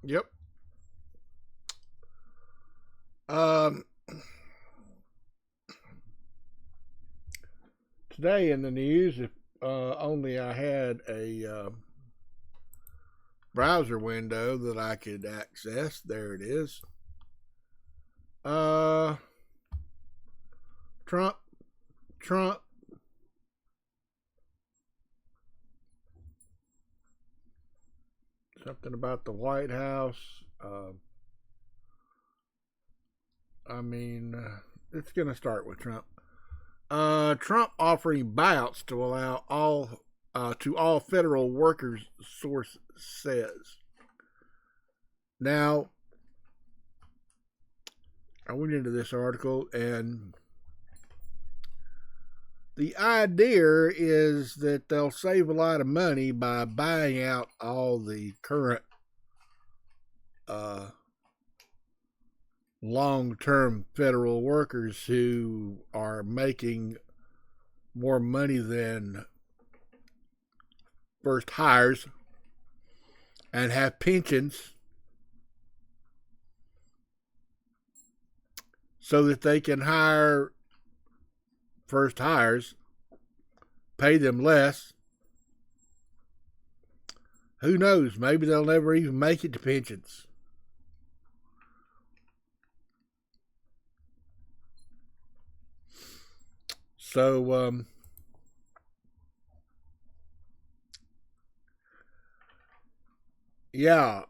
Yep. Um, Today in the news, if only I had a browser window that I could access. There it is. Uh, Trump, Trump. Something about the White House. I mean, it's going to start with Trump. Trump offering buyouts to allow all federal workers. Source says. Now, I went into this article, and the idea is that they'll save a lot of money by buying out all the current long-term federal workers who are making more money than first hires and have pensions, so that they can hire first hires, pay them less. Who knows? Maybe they'll never even make it to pensions. So, yeah.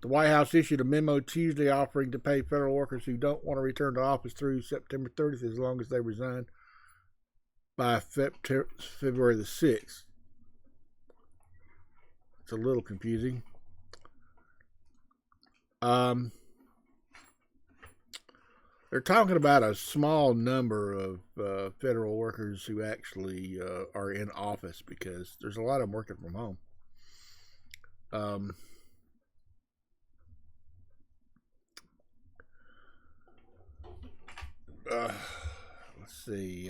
The White House issued a memo Tuesday offering to pay federal workers who don't want to return to office through September 30th as long as they resign by February the 6th. It's a little confusing. They're talking about a small number of federal workers who actually are in office, because there's a lot of them working from home. Let's see.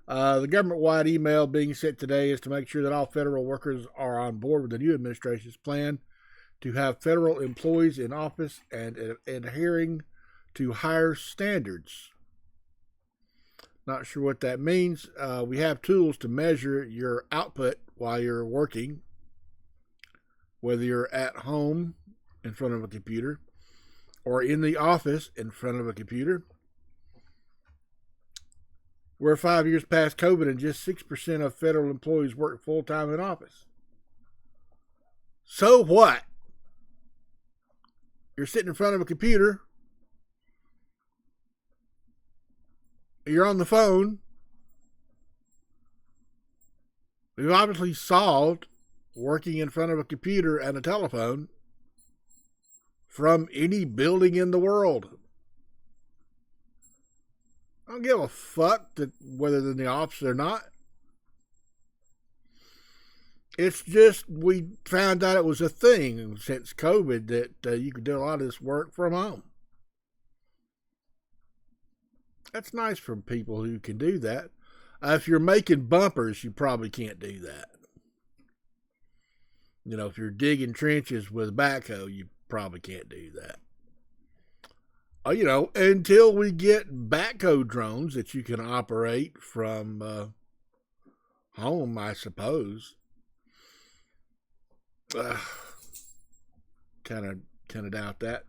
The government-wide email being sent today is to make sure that all federal workers are on board with the new administration's plan to have federal employees in office and adhering to higher standards. Not sure what that means. We have tools to measure your output while you're working, whether you're at home in front of a computer or in the office in front of a computer. We're 5 years past COVID, and just 6% of federal employees work full time in office. So what? You're sitting in front of a computer. You're on the phone. We've obviously solved working in front of a computer and a telephone from any building in the world. I don't give a fuck that whether they're in the office or not. It's just we found out it was a thing since COVID that you could do a lot of this work from home. That's nice for people who can do that. If you're making bumpers, you probably can't do that. You know, if you're digging trenches with a backhoe, you probably can't do that. You know, until we get backhoe drones that you can operate from home, I suppose. Kind of doubt that.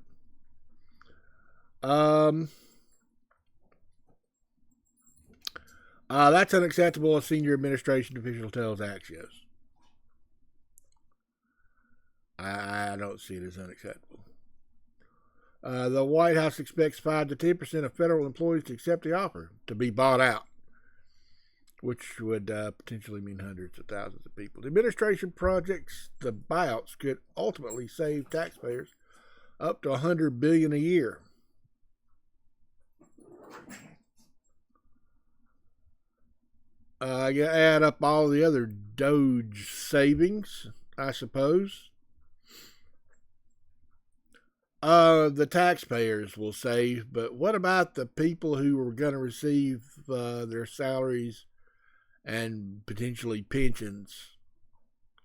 That's unacceptable, a senior administration official tells Axios. I don't see it as unacceptable. The White House expects 5 to 10% of federal employees to accept the offer to be bought out, which would potentially mean hundreds of thousands of people. The administration projects the buyouts could ultimately save taxpayers up to $100 billion a year. You add up all the other Doge savings, I suppose. The taxpayers will save, but what about the people who are going to receive their salaries and potentially pensions.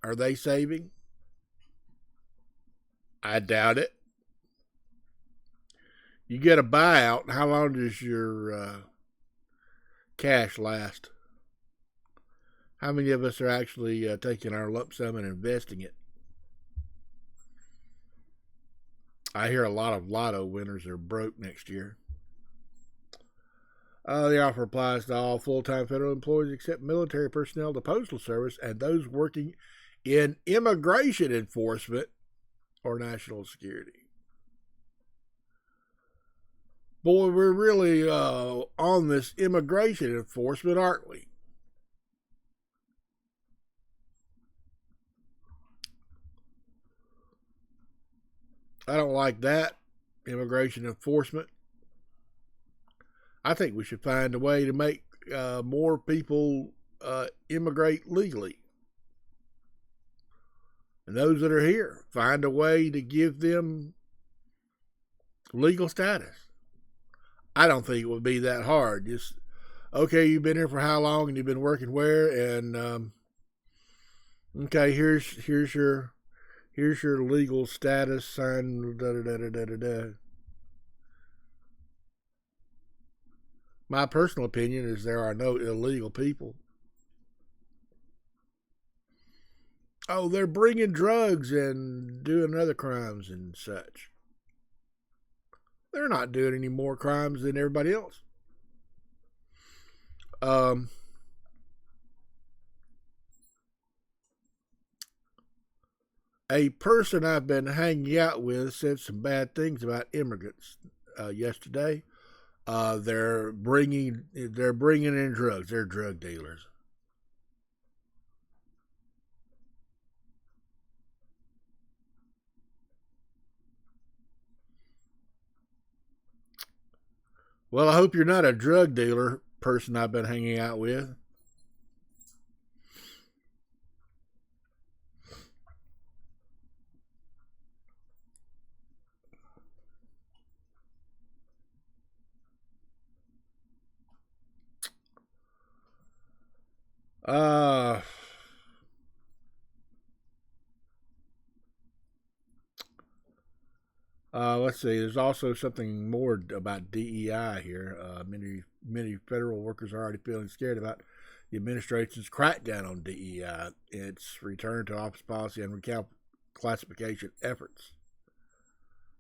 Are they saving? I doubt it. You get a buyout, how long does your cash last? How many of us are actually taking our lump sum and investing it? I hear a lot of lotto winners are broke next year. The offer applies to all full-time federal employees except military personnel, the Postal Service, and those working in immigration enforcement or national security. Boy, we're really on this immigration enforcement, aren't we? I don't like that, immigration enforcement. I think we should find a way to make more people immigrate legally. And those that are here, find a way to give them legal status. I don't think it would be that hard. Just, okay, you've been here for how long and you've been working where? And, okay, here's your legal status, sign, da-da-da-da-da-da. My personal opinion is there are no illegal people. Oh, they're bringing drugs and doing other crimes and such. They're not doing any more crimes than everybody else. A person I've been hanging out with said some bad things about immigrants yesterday. They're bringing in drugs. They're drug dealers. Well, I hope you're not a drug dealer, person I've been hanging out with. Let's see. There's also something more about DEI here. Many federal workers are already feeling scared about the administration's crackdown on DEI, its return to office policy and reclassification efforts.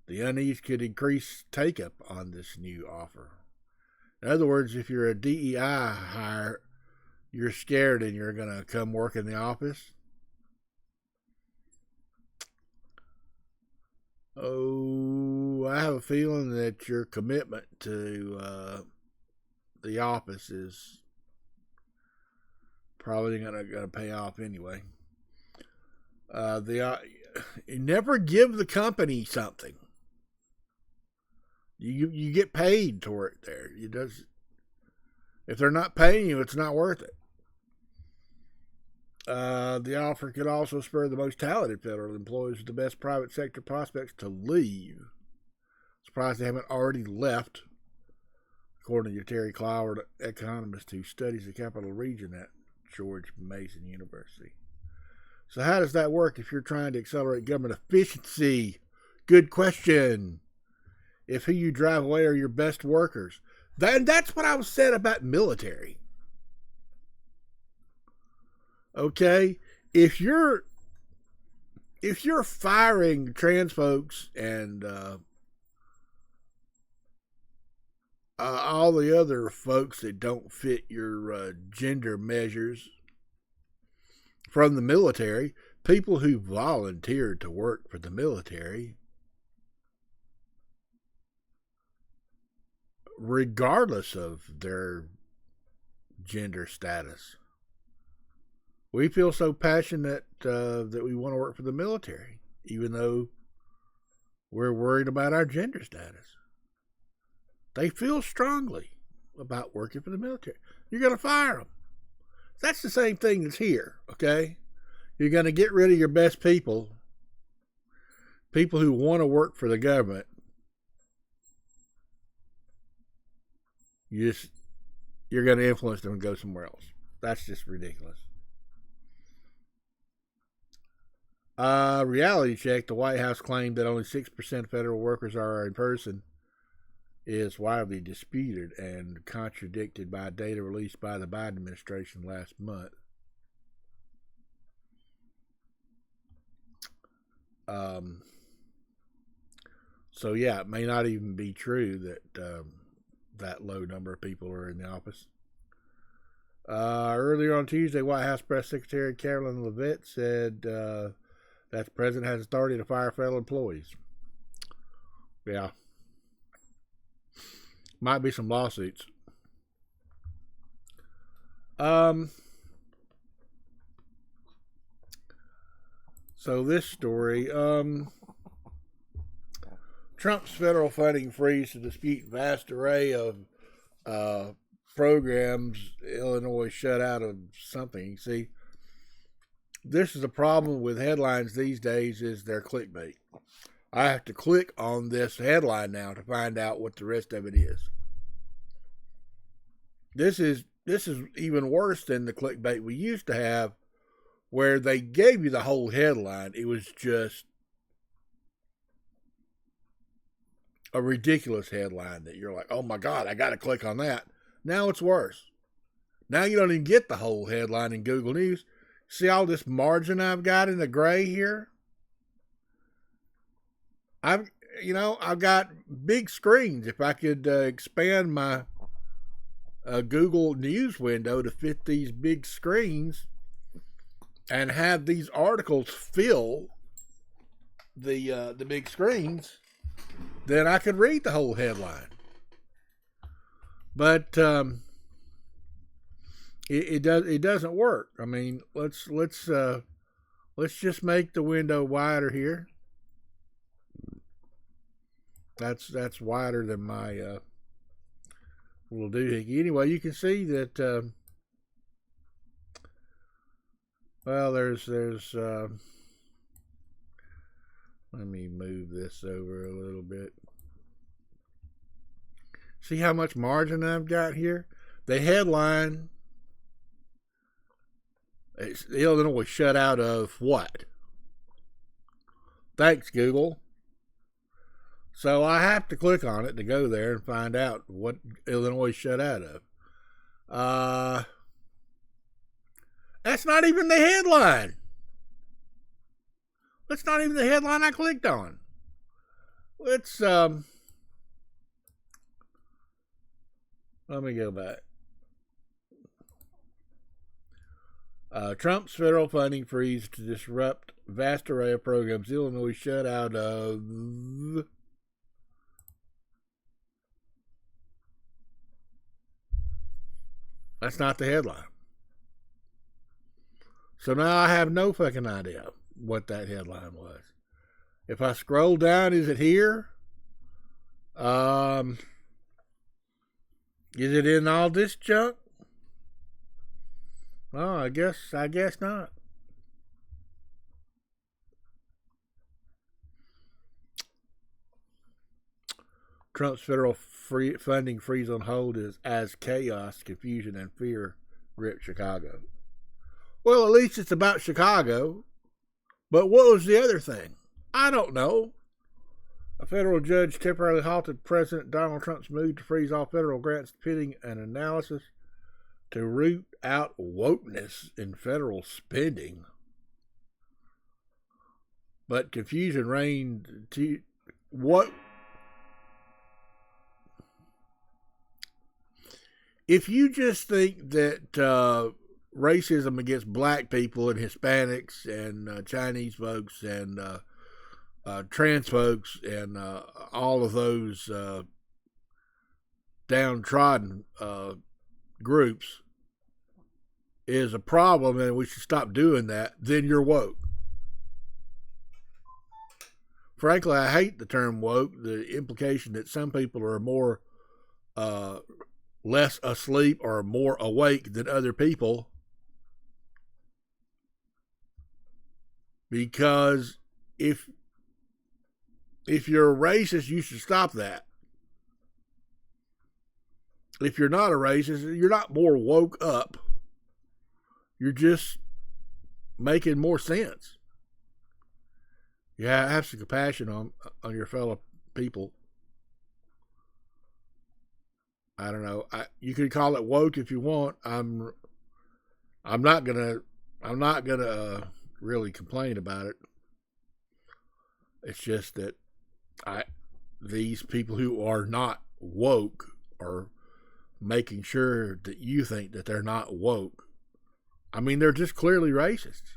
The unease could increase take-up on this new offer. In other words, if you're a DEI hire, you're scared and you're going to come work in the office. Oh, I have a feeling that your commitment to the office is probably going to pay off anyway. Never give the company something. You get paid to work there. If they're not paying you, it's not worth it. The offer could also spur the most talented federal employees with the best private sector prospects to leave. Surprised they haven't already left, according to Terry Cloward, economist who studies the capital region at George Mason University. So how does that work if you're trying to accelerate government efficiency? Good question. If who you drive away are your best workers. That's what I was said about military. Okay? If you're firing trans folks and all the other folks that don't fit your gender measures from the military, people who volunteered to work for the military, regardless of their gender status. We feel so passionate that we want to work for the military, even though we're worried about our gender status. They feel strongly about working for the military. You're going to fire them. That's the same thing that's here, okay? You're going to get rid of your best people who want to work for the government. You're going to influence them and go somewhere else. That's just ridiculous. Reality check. The White House claimed that only 6% of federal workers are in person is widely disputed and contradicted by data released by the Biden administration last month. So yeah, it may not even be true that that low number of people are in the office. Earlier on Tuesday, White House Press Secretary Carolyn Leavitt said that the president has authority to fire federal employees. Yeah. Might be some lawsuits. So this story, Trump's federal funding freeze to dispute vast array of programs. Illinois shut out of something. See, this is a problem with headlines these days, is they're clickbait. I have to click on this headline now to find out what the rest of it is. This is even worse than the clickbait we used to have, where they gave you the whole headline. It was just a ridiculous headline that you're like, oh my God, I got to click on that. Now it's worse. Now you don't even get the whole headline in Google News. See all this margin I've got in the gray here? I've got big screens. If I could expand my Google News window to fit these big screens and have these articles fill the big screens, then I could read the whole headline. But it doesn't work. I mean, let's just make the window wider here. That's wider than my little doohickey. Anyway, you can see that. There's. Let me move this over a little bit. See how much margin I've got here? The headline is Illinois shut out of what? Thanks, Google. So I have to click on it to go there and find out what Illinois shut out of. That's not even the headline. That's not even the headline I clicked on. Let's let me go back. Trump's federal funding freeze to disrupt vast array of programs Illinois shut out of. That's not the headline. So now I have no fucking idea what that headline was. If I scroll down, is it here? Is it in all this junk? Oh, I guess not. Trump's federal funding freeze on hold is as chaos, confusion, and fear grip Chicago. Well, at least it's about Chicago. But what was the other thing? I don't know. A federal judge temporarily halted President Donald Trump's move to freeze all federal grants pending an analysis to root out wokeness in federal spending. But confusion reigned to what? If you just think that racism against black people and Hispanics and Chinese folks and trans folks and all of those downtrodden groups is a problem and we should stop doing that, then you're woke. Frankly, I hate the term woke, the implication that some people are more less asleep or more awake than other people. Because if you're a racist, you should stop that. If you're not a racist, you're not more woke up You're just making more sense. You have some compassion on your fellow people. I don't know. You can call it woke if you want. I'm not gonna really complain about it. It's just that these people who are not woke are making sure that you think that they're not woke. I mean, they're just clearly racists.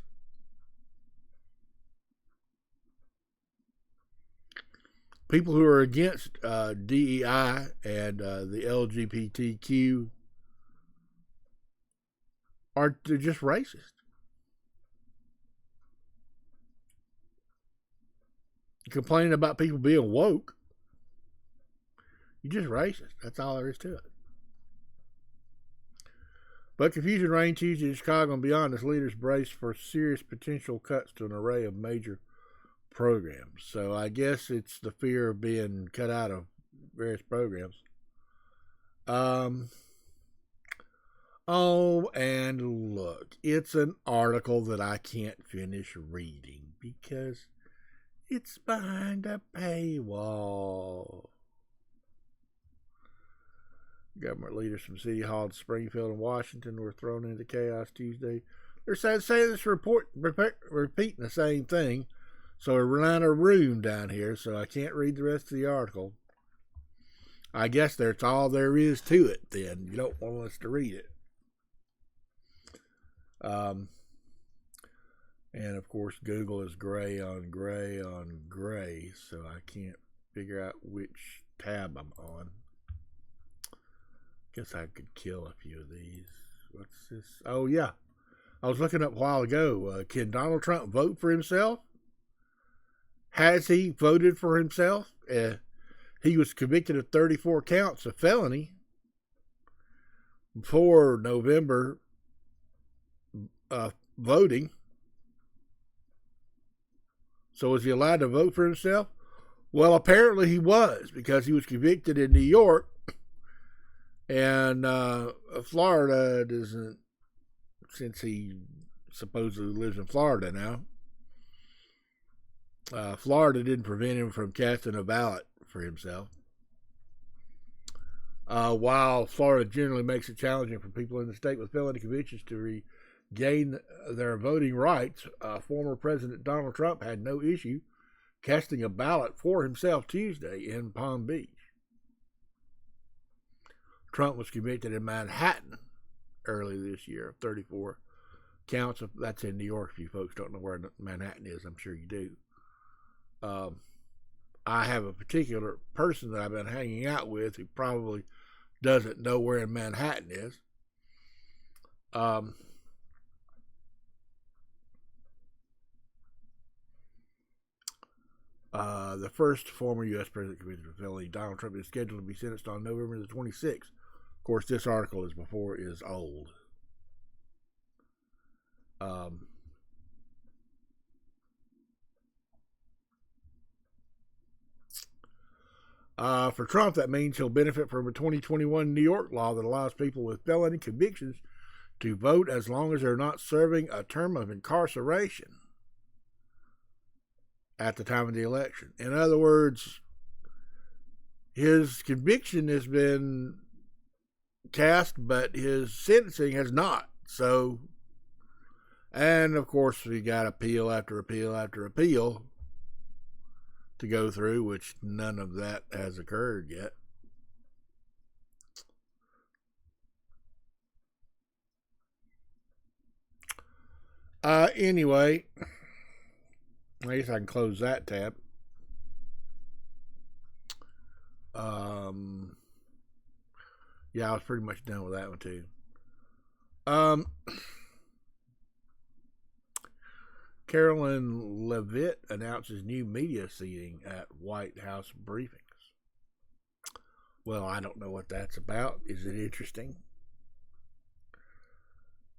People who are against DEI and the LGBTQ they're just racist. Complaining about people being woke, you're just racist. That's all there is to it. But confusion reigned Tuesday in Chicago and beyond as leaders braced for serious potential cuts to an array of major programs. So I guess it's the fear of being cut out of various programs. Oh, and look, it's an article that I can't finish reading because it's behind a paywall. Government leaders from City Hall to Springfield and Washington were thrown into chaos Tuesday. They're saying this report repeating the same thing. So we're in a room down here, so I can't read the rest of the article. I guess that's all there is to it then. You don't want us to read it. And of course, Google is gray on gray, so I can't figure out which tab I'm on. Guess I could kill a few of these. What's this? Oh, yeah. I was looking up a while ago. Can Donald Trump vote for himself? Has he voted for himself? He was convicted of 34 counts of felony before November voting. So is he allowed to vote for himself? Well, apparently he was, because he was convicted in New York. And Florida doesn't, since he supposedly lives in Florida now, Florida didn't prevent him from casting a ballot for himself. While Florida generally makes it challenging for people in the state with felony convictions to regain their voting rights, former President Donald Trump had no issue casting a ballot for himself Tuesday in Palm Beach. Trump was convicted in Manhattan early this year of 34 counts of, that's in New York. If you folks don't know where Manhattan is, I'm sure you do. I have a particular person that I've been hanging out with who probably doesn't know where in Manhattan is. The first former U.S. president convicted of felony, Donald Trump, is scheduled to be sentenced on November the 26th. Of course, this article is old. For Trump, that means he'll benefit from a 2021 New York law that allows people with felony convictions to vote as long as they're not serving a term of incarceration at the time of the election. In other words, his conviction has been cast, but his sentencing has not. So, and of course, we got appeal after appeal after appeal to go through, which none of that has occurred yet. Anyway, I guess I can close that tab. Yeah, I was pretty much done with that one too. Carolyn Levitt announces new media seating at White House briefings. Well, I don't know what that's about. Is it interesting?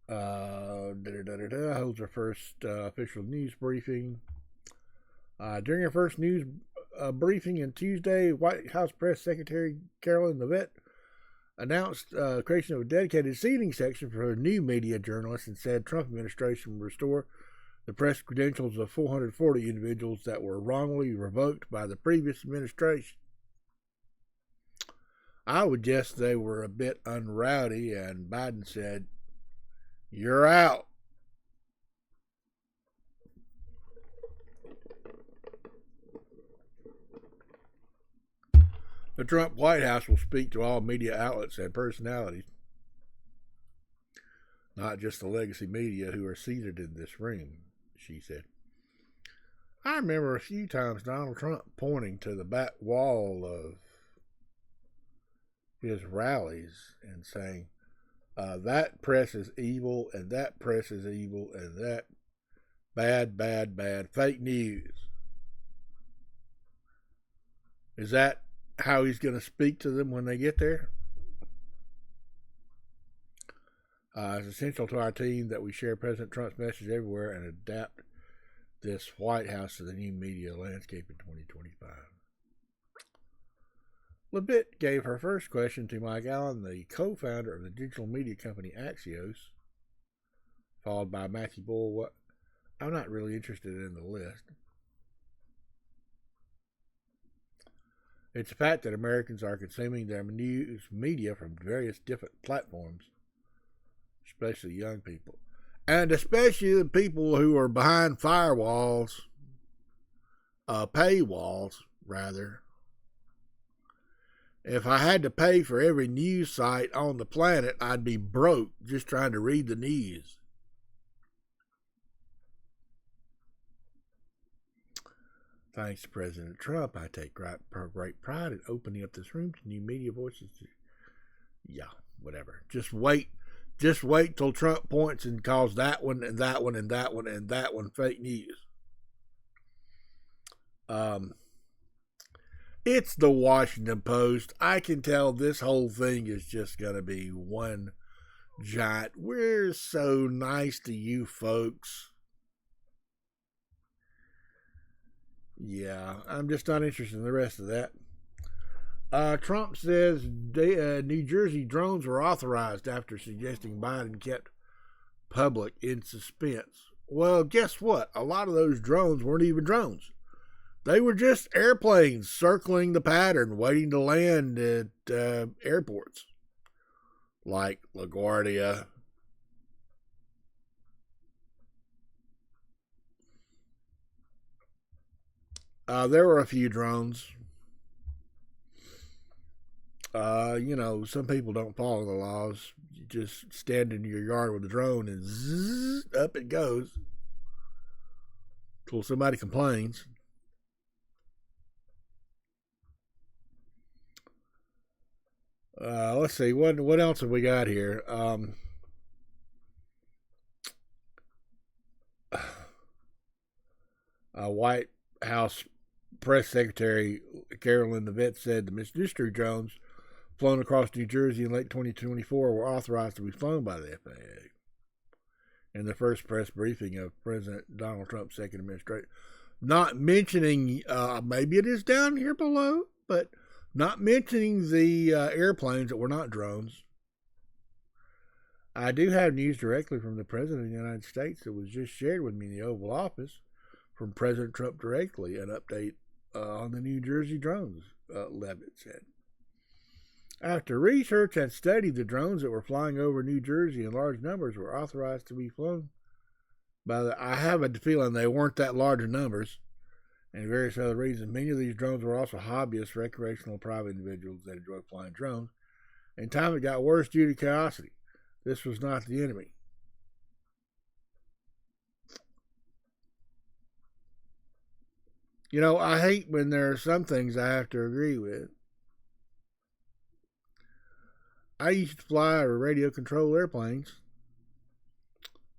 Holds her first official news briefing. During her first news briefing on Tuesday, White House Press Secretary Carolyn Levitt announced creation of a dedicated seating section for new media journalists and said Trump administration will restore the press credentials of 440 individuals that were wrongly revoked by the previous administration. I would guess they were a bit unrowdy, and Biden said, "You're out." The Trump White House will speak to all media outlets and personalities, not just the legacy media who are seated in this room, she said. I remember a few times Donald Trump pointing to the back wall of his rallies and saying, that press is evil, and that press is evil, and that bad, fake news. Is that how he's going to speak to them when they get there? It's essential to our team that we share President Trump's message everywhere and adapt this White House to the new media landscape in 2025. Levitt gave her first question to Mike Allen, the co-founder of the digital media company Axios, followed by Matthew Boyle. I'm not really interested in the list. It's a fact that Americans are consuming their news media from various different platforms, especially young people, and especially the people who are behind firewalls, paywalls, rather. If I had to pay for every news site on the planet, I'd be broke just trying to read the news. Thanks to President Trump, I take great pride in opening up this room to new media voices. Yeah, whatever. Just wait till Trump points and calls that one and that one and that one and that one fake news. It's the Washington Post. I can tell this whole thing is just going to be one giant, we're so nice to you folks. Yeah, I'm just not interested in the rest of that. Trump says New Jersey drones were authorized after suggesting Biden kept public in suspense. Well, guess what? A lot of those drones weren't even drones. They were just airplanes circling the pattern, waiting to land at airports like LaGuardia. There were a few drones. Some people don't follow the laws. You just stand in your yard with a drone and zzz, up it goes till somebody complains. Let's see, what else have we got here? White House Press Secretary Carolyn Levitt said the mystery drones flown across New Jersey in late 2024 were authorized to be flown by the FAA. In the first press briefing of President Donald Trump's second administration, not mentioning, maybe it is down here below, but not mentioning the airplanes that were not drones. I do have news directly from the President of the United States that was just shared with me in the Oval Office from President Trump directly, an update on the New Jersey drones, Levitt said. After research and study, the drones that were flying over New Jersey in large numbers were authorized to be flown by I have a feeling they weren't that large in numbers, and various other reasons. Many of these drones were also hobbyists, recreational, private individuals that enjoy flying drones. In time, it got worse due to curiosity. This was not the enemy. I hate when there are some things I have to agree with. I used to fly radio-controlled airplanes.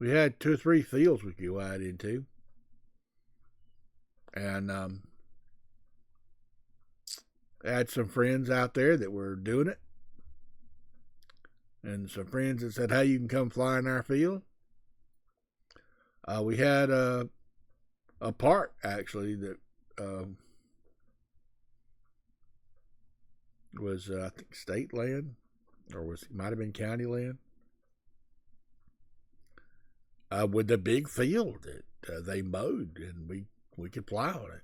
We had 2 or 3 fields we could go out into. And I had some friends out there that were doing it. And some friends that said, hey, you can come fly in our field. We had a park, actually, that was, I think, state land. or might have been county land, with the big field that they mowed, and we could plow on it.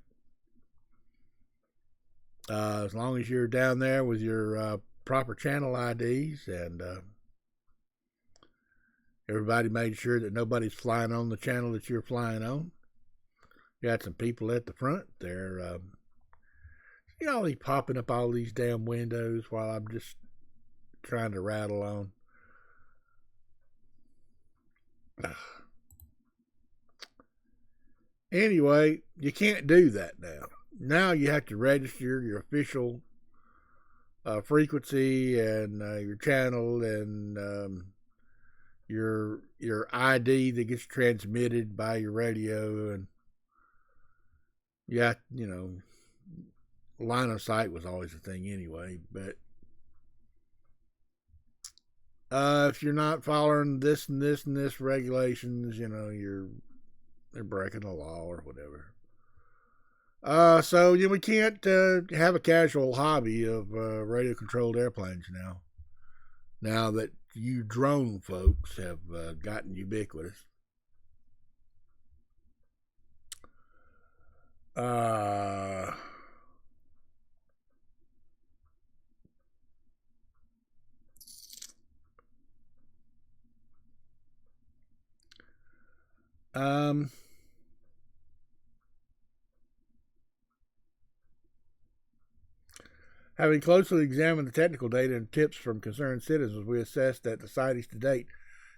As long as you're down there with your proper channel IDs, and everybody made sure that nobody's flying on the channel that you're flying on. You got some people at the front there. He's popping up all these damn windows while I'm just trying to rattle on. Anyway, you can't do that now. Now you have to register your official frequency and your channel and your ID that gets transmitted by your radio, and line of sight was always a thing anyway. But if you're not following this and this and this regulations, they're breaking the law or whatever. So we can't have a casual hobby of radio-controlled airplanes now. Now that you drone folks have gotten ubiquitous. Having closely examined the technical data and tips from concerned citizens, we assessed that the sightings to date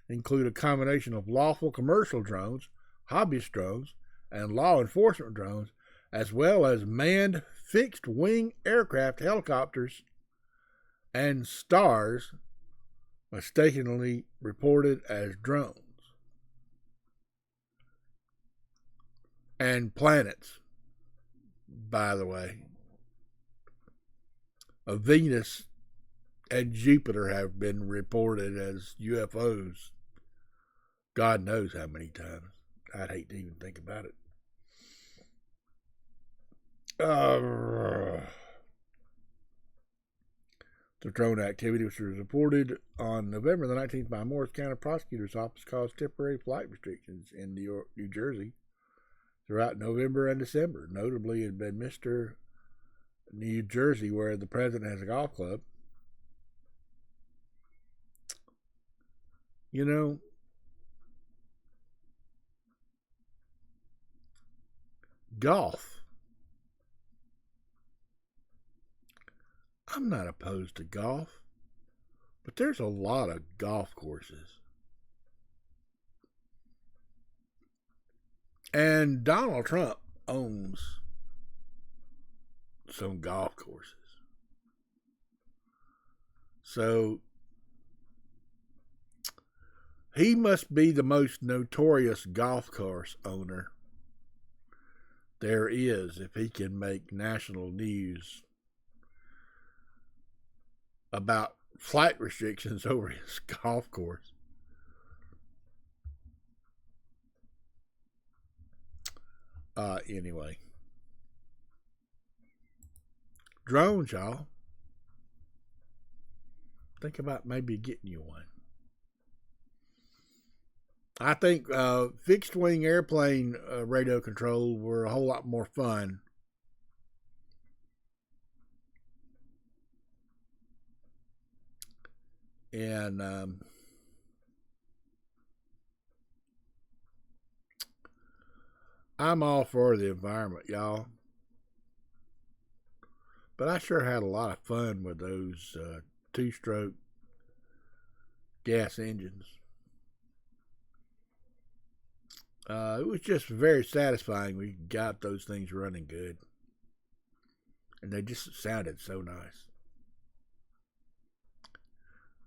include a combination of lawful commercial drones, hobbyist drones, and law enforcement drones, as well as manned fixed-wing aircraft, helicopters, and stars mistakenly reported as drones. And planets, by the way. Venus and Jupiter have been reported as UFOs. God knows how many times. I'd hate to even think about it. The drone activity, which was reported on November the 19th by Morris County Prosecutor's Office, caused temporary flight restrictions in New Jersey throughout November and December. Notably in Bedminster, New Jersey, where the president has a golf club. Golf. I'm not opposed to golf, but there's a lot of golf courses. And Donald Trump owns some golf courses. So he must be the most notorious golf course owner there is if he can make national news about flight restrictions over his golf course. Anyway. Drones, y'all. Think about maybe getting you one. I think fixed wing airplane radio control were a whole lot more fun. And I'm all for the environment, y'all. But I sure had a lot of fun with those two-stroke gas engines. It was just very satisfying. We got those things running good. And they just sounded so nice.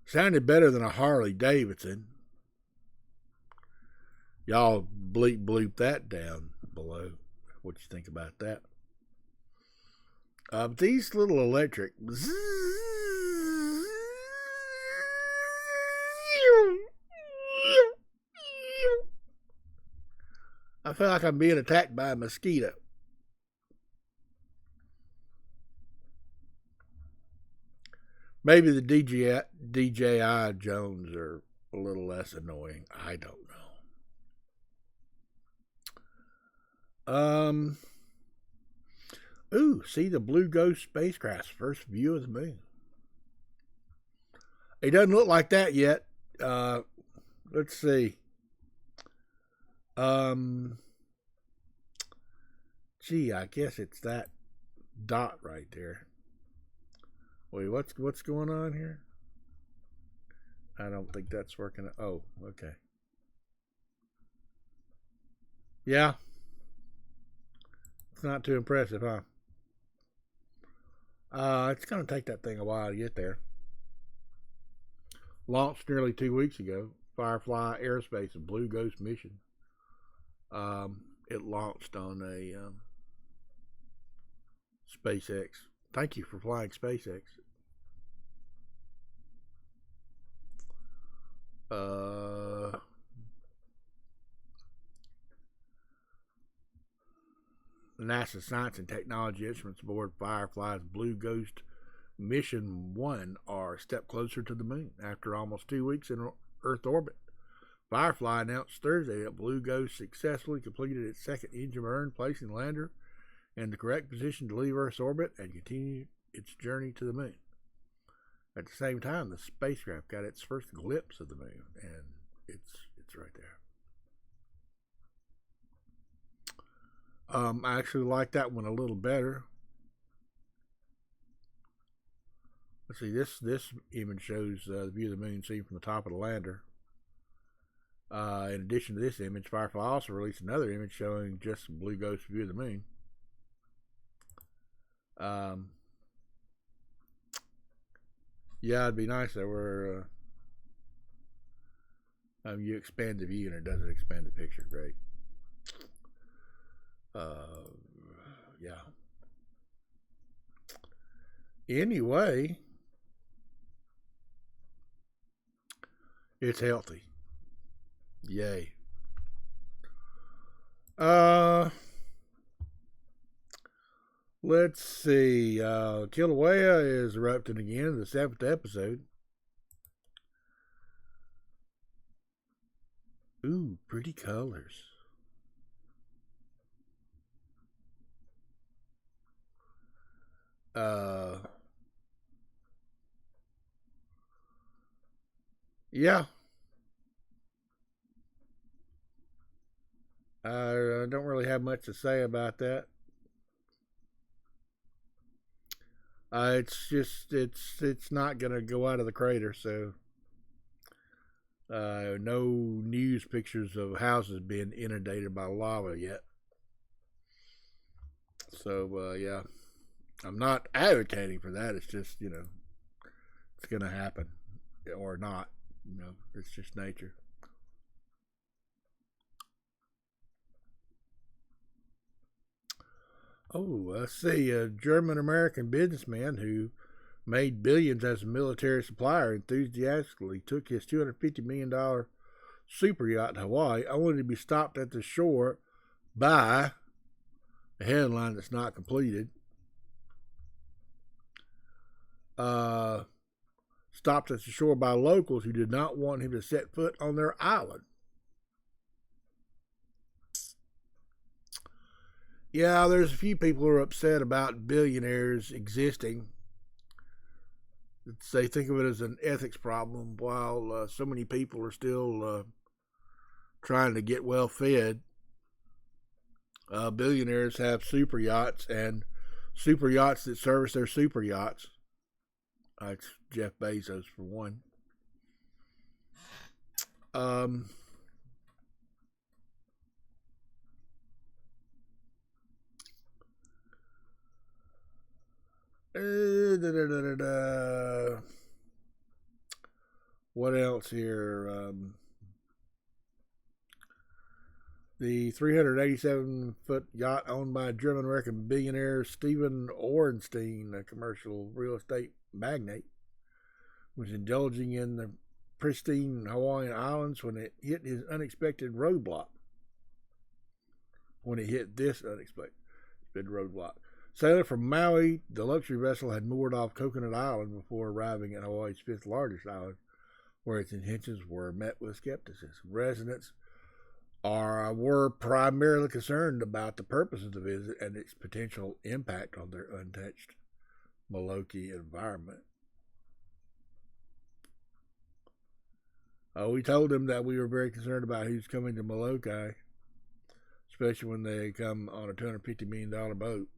Sounded better than a Harley Davidson. Y'all bleep bloop that down below. What you think about that? These little electric I feel like I'm being attacked by a mosquito. Maybe the DJI Jones are a little less annoying. I don't know. Ooh, see the Blue Ghost spacecraft's first view of the moon. It doesn't look like that yet. Let's see. Gee, I guess it's that dot right there. Wait, what's going on here? I don't think that's working. Oh, okay. Yeah. It's not too impressive, huh? It's going to take that thing a while to get there. Launched nearly 2 weeks ago. Firefly Aerospace and Blue Ghost mission. It launched on a SpaceX. Thank you for flying SpaceX. NASA Science and Technology Instruments Board Firefly's Blue Ghost Mission 1 are a step closer to the moon after almost 2 weeks in Earth orbit. Firefly announced Thursday that Blue Ghost successfully completed its second engine burn, placing the lander in the correct position to leave Earth's orbit and continue its journey to the moon. At the same time, the spacecraft got its first glimpse of the moon, and it's right there. I actually like that one a little better. Let's see, this image shows the view of the moon seen from the top of the lander. In addition to this image, Firefly also released another image showing just some Blue Ghost view of the moon. Yeah, it'd be nice that we're you expand the view and it doesn't expand the picture. Great. Yeah. Anyway, it's healthy. Yay. Let's see. Kilauea is erupting again in the 7th episode. Ooh, pretty colors. Yeah. I don't really have much to say about that. It's not gonna go out of the crater, so no news pictures of houses being inundated by lava yet. So yeah, I'm not advocating for that. It's just it's gonna happen or not. It's just nature. Oh, let's see. A German-American businessman who made billions as a military supplier enthusiastically took his $250 million super yacht in Hawaii, only to be stopped at the shore by a headline that's not completed. Stopped at the shore by locals who did not want him to set foot on their island. Yeah, there's a few people who are upset about billionaires existing. They think of it as an ethics problem, while so many people are still trying to get well fed. Billionaires have super yachts and super yachts that service their super yachts. It's Jeff Bezos for one. What else here? The 387-foot yacht owned by German-American billionaire Stephen Orenstein, a commercial real estate magnate, was indulging in the pristine Hawaiian Islands when it hit his unexpected roadblock. When it hit this unexpected roadblock. Sailing from Maui, the luxury vessel had moored off Coconut Island before arriving at Hawaii's fifth largest island, where its intentions were met with skepticism. Residents were primarily concerned about the purpose of the visit and its potential impact on their untouched Molokai environment. We told them that we were very concerned about who's coming to Molokai, especially when they come on a $250 million boat.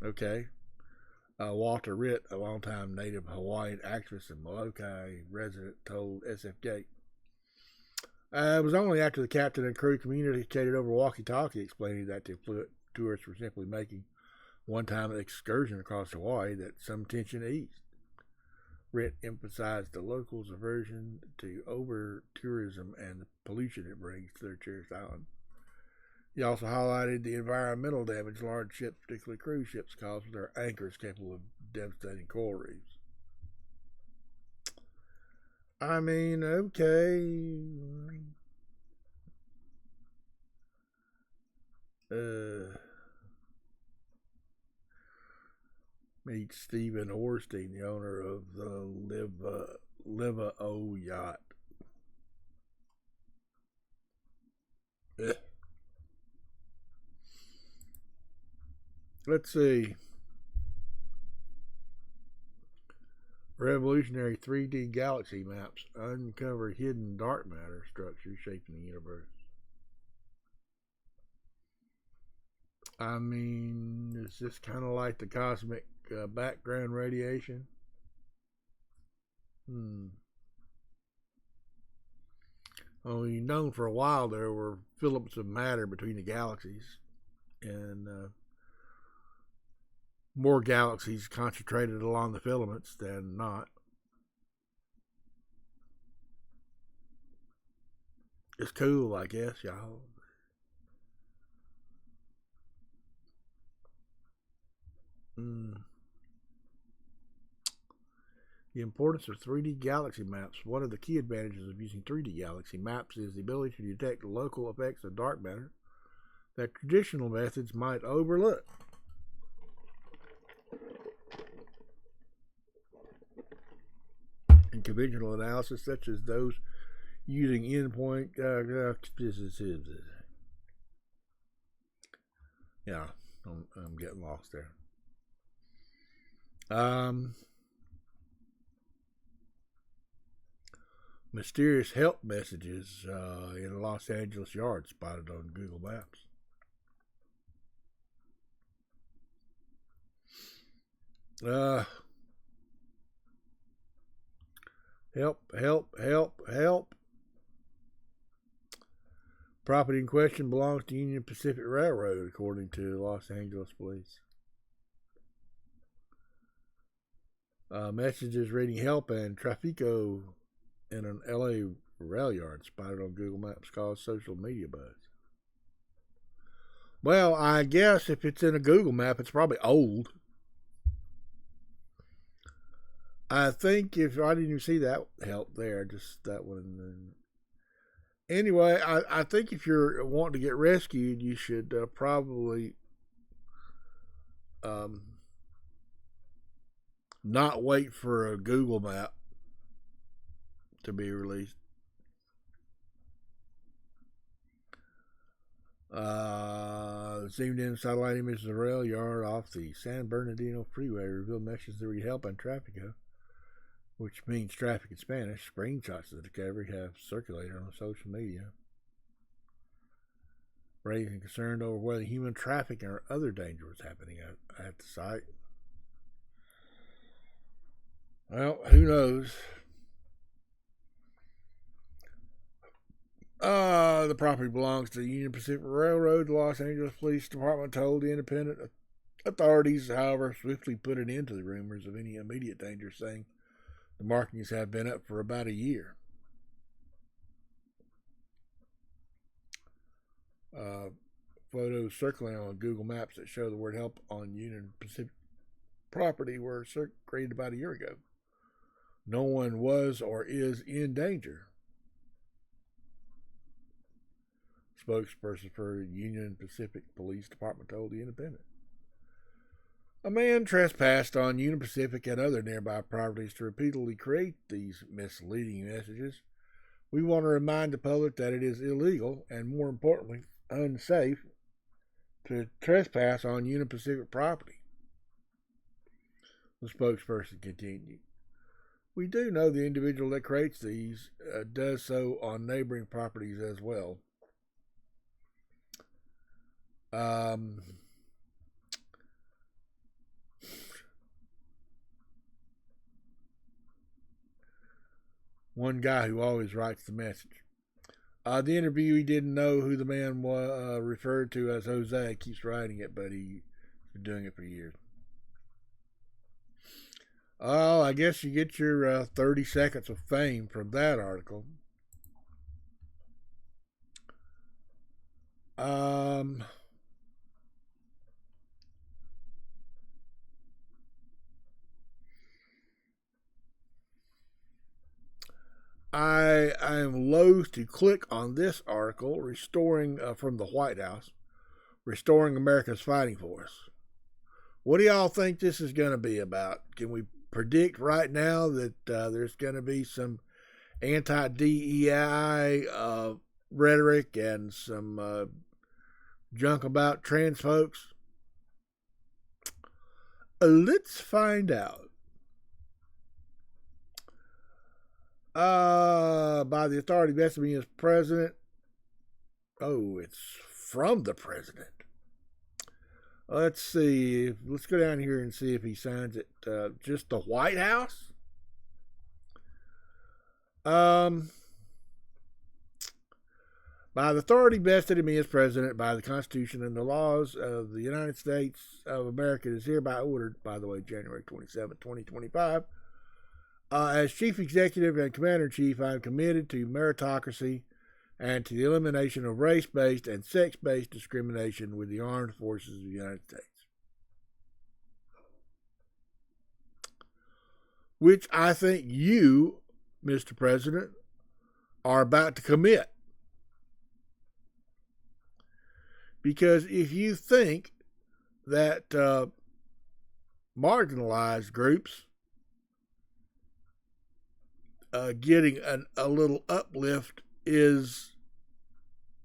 Okay. Walter Ritt, a longtime native Hawaiian actress and Molokai resident, told SF Gate. It was only after the captain and crew communicated over walkie-talkie explaining that the tourists were simply making one-time excursion across Hawaii that some tension eased. Ritt emphasized the locals' aversion to over-tourism and the pollution it brings to their cherished island. He also highlighted the environmental damage large ships, particularly cruise ships, cause with their anchors capable of devastating coral reefs. I mean, okay. Meet Stephen Orstein, the owner of the Liva O yacht. Let's see. Revolutionary 3D galaxy maps uncover hidden dark matter structures shaping the universe. I mean, is this kind of like the cosmic background radiation? Oh, you've known for a while there were filaments of matter between the galaxies, and more galaxies concentrated along the filaments than not. It's cool, I guess, y'all. The importance of 3D galaxy maps. One of the key advantages of using 3D galaxy maps is the ability to detect local effects of dark matter that traditional methods might overlook. In conventional analysis, such as those using endpoint, yeah, I'm getting lost there. Mysterious help messages in a Los Angeles yard spotted on Google Maps. Help. Property in question belongs to Union Pacific Railroad, according to Los Angeles police. Messages reading help and Trafico in an LA rail yard spotted on Google Maps caused social media buzz. Well, I guess if it's in a Google map, it's probably old. I think if I didn't even see that help there, just that one. Anyway, I think if you're wanting to get rescued, you should probably not wait for a Google map to be released. Zoomed in satellite images of the rail yard off the San Bernardino freeway revealed messages that read help on Trafico, which means traffic in Spanish. Screenshots of the discovery have circulated on social media, raising concern over whether human trafficking or other danger was happening at the site. Well, who knows? The property belongs to the Union Pacific Railroad. The Los Angeles Police Department told the independent authorities, however, swiftly put an end to the rumors of any immediate danger, saying the markings have been up for about a year. Photos circling on Google Maps that show the word help on Union Pacific property were created about a year ago. No one was or is in danger. Spokesperson for Union Pacific Police Department told the Independent. A man trespassed on Union Pacific and other nearby properties to repeatedly create these misleading messages. We want to remind the public that it is illegal and, more importantly, unsafe to trespass on Union Pacific property. The spokesperson continued. We do know the individual that creates these does so on neighboring properties as well. One guy who always writes the message. The interviewee didn't know who the man referred to as Jose. He keeps writing it, but he's been doing it for years. Oh, I guess you get your 30 seconds of fame from that article. I am loath to click on this article, restoring from the White House, restoring America's fighting force. What do y'all think this is going to be about? Can we predict right now that there's going to be some anti-DEI rhetoric and some junk about trans folks? Let's find out. By the authority vested in me as president. Oh, it's from the president. Let's see. Let's go down here and see if he signs it. Just the White House? By the authority vested in me as president by the Constitution and the laws of the United States of America, it is hereby ordered, by the way, January 27, 2025. As Chief Executive and Commander-in-Chief, I am committed to meritocracy and to the elimination of race-based and sex-based discrimination with the armed forces of the United States. Which I think you, Mr. President, are about to commit. Because if you think that marginalized groups getting a little uplift is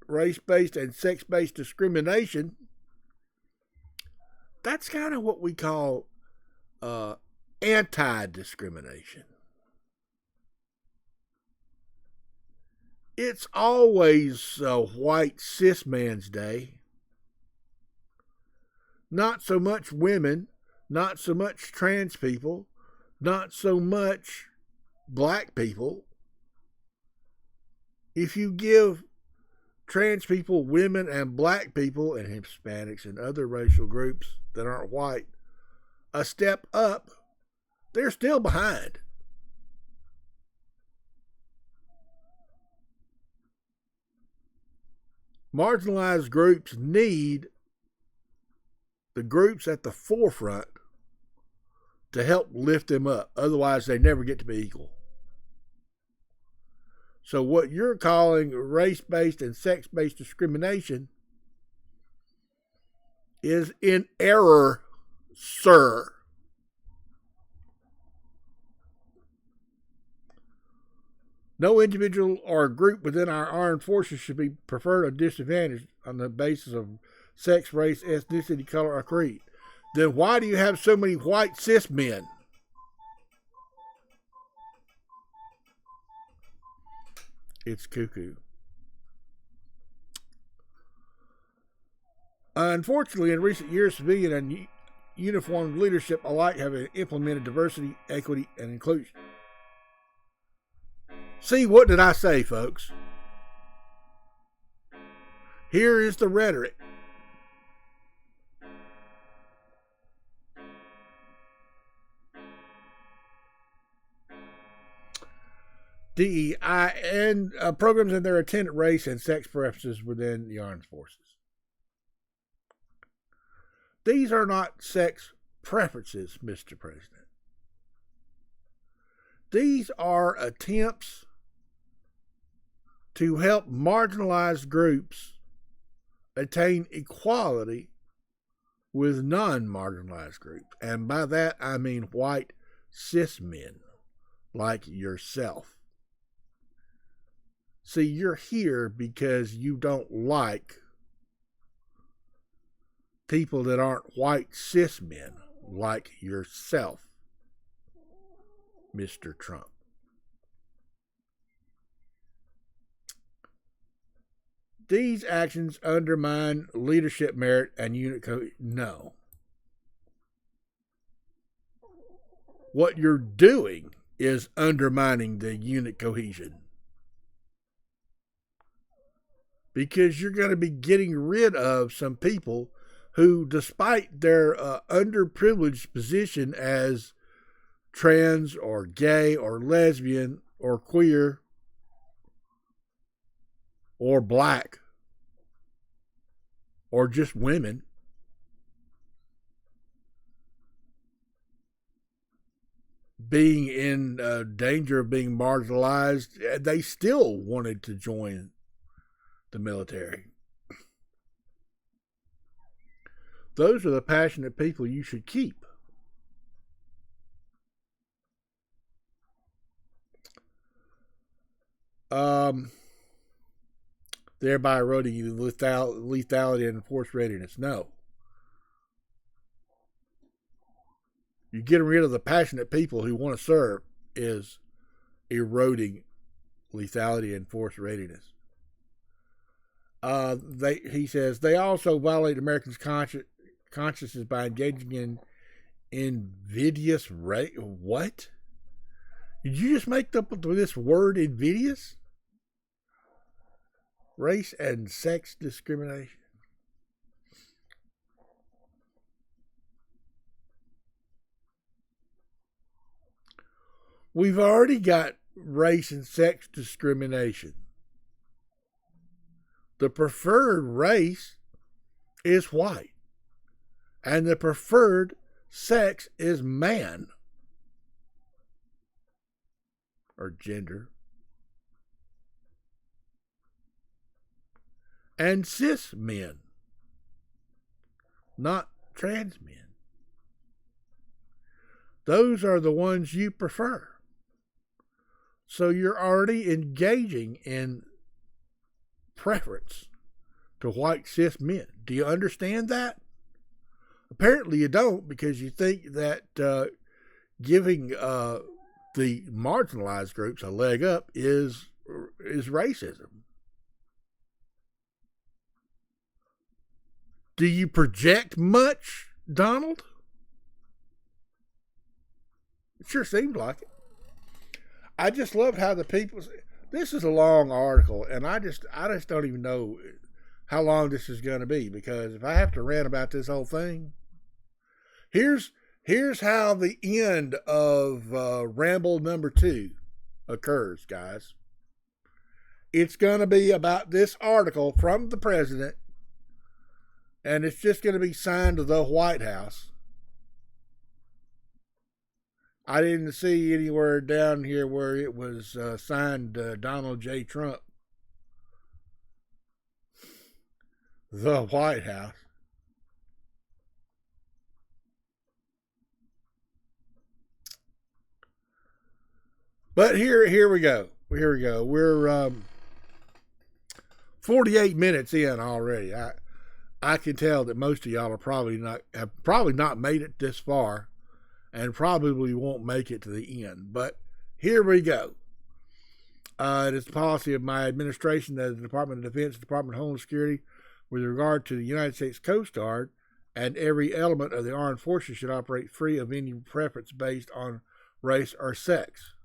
race-based and sex-based discrimination, that's kind of what we call anti-discrimination. It's always white cis man's day. Not so much women, not so much trans people, not so much black people. If you give trans people, women, and black people, and Hispanics and other racial groups that aren't white a step up, they're still behind. Marginalized groups need the groups at the forefront to help lift them up. Otherwise, they never get to be equal. So what you're calling race-based and sex-based discrimination is in error, sir. No individual or group within our armed forces should be preferred or disadvantaged on the basis of sex, race, ethnicity, color, or creed. Then why do you have so many white cis men? It's cuckoo. Unfortunately, in recent years, civilian and uniformed leadership alike have implemented diversity, equity, and inclusion. See, what did I say, folks? Here is the rhetoric. DEI and programs in their attendant race and sex preferences within the armed forces. These are not sex preferences, Mr. President. These are attempts to help marginalized groups attain equality with non-marginalized groups. And by that, I mean white cis men like yourself. See, you're here because you don't like people that aren't white cis men like yourself, Mr. Trump. These actions undermine leadership merit and unit cohesion. No. What you're doing is undermining the unit cohesion. Because you're going to be getting rid of some people who, despite their underprivileged position as trans or gay or lesbian or queer or black or just women, being in danger of being marginalized, they still wanted to join the military. Those are the passionate people you should keep. Thereby eroding lethality and force readiness. No. You getting rid of the passionate people who want to serve is eroding lethality and force readiness. He says they also violate Americans' consciences by engaging in invidious race. What? Did you just make up this word invidious? Race and sex discrimination. We've already got race and sex discrimination. The preferred race is white, and the preferred sex is man or gender. And cis men, not trans men. Those are the ones you prefer. So you're already engaging in preference to white cis men. Do you understand that? Apparently you don't, because you think that giving the marginalized groups a leg up is racism. Do you project much, Donald? It sure seems like it. I just love how the people. This is a long article, and I just don't even know how long this is going to be, because if I have to rant about this whole thing, here's how the end of Ramble number 2 occurs, guys. It's going to be about this article from the president, and it's just going to be signed to the White House. I didn't see anywhere down here where it was signed Donald J. Trump. The White House. But here we go. Here we go. We're 48 minutes in already. I can tell that most of y'all have probably not made it this far, and probably won't make it to the end. But here we go. It is the policy of my administration that the Department of Defense, Department of Homeland Security, with regard to the United States Coast Guard and every element of the armed forces, should operate free of any preference based on race or sex.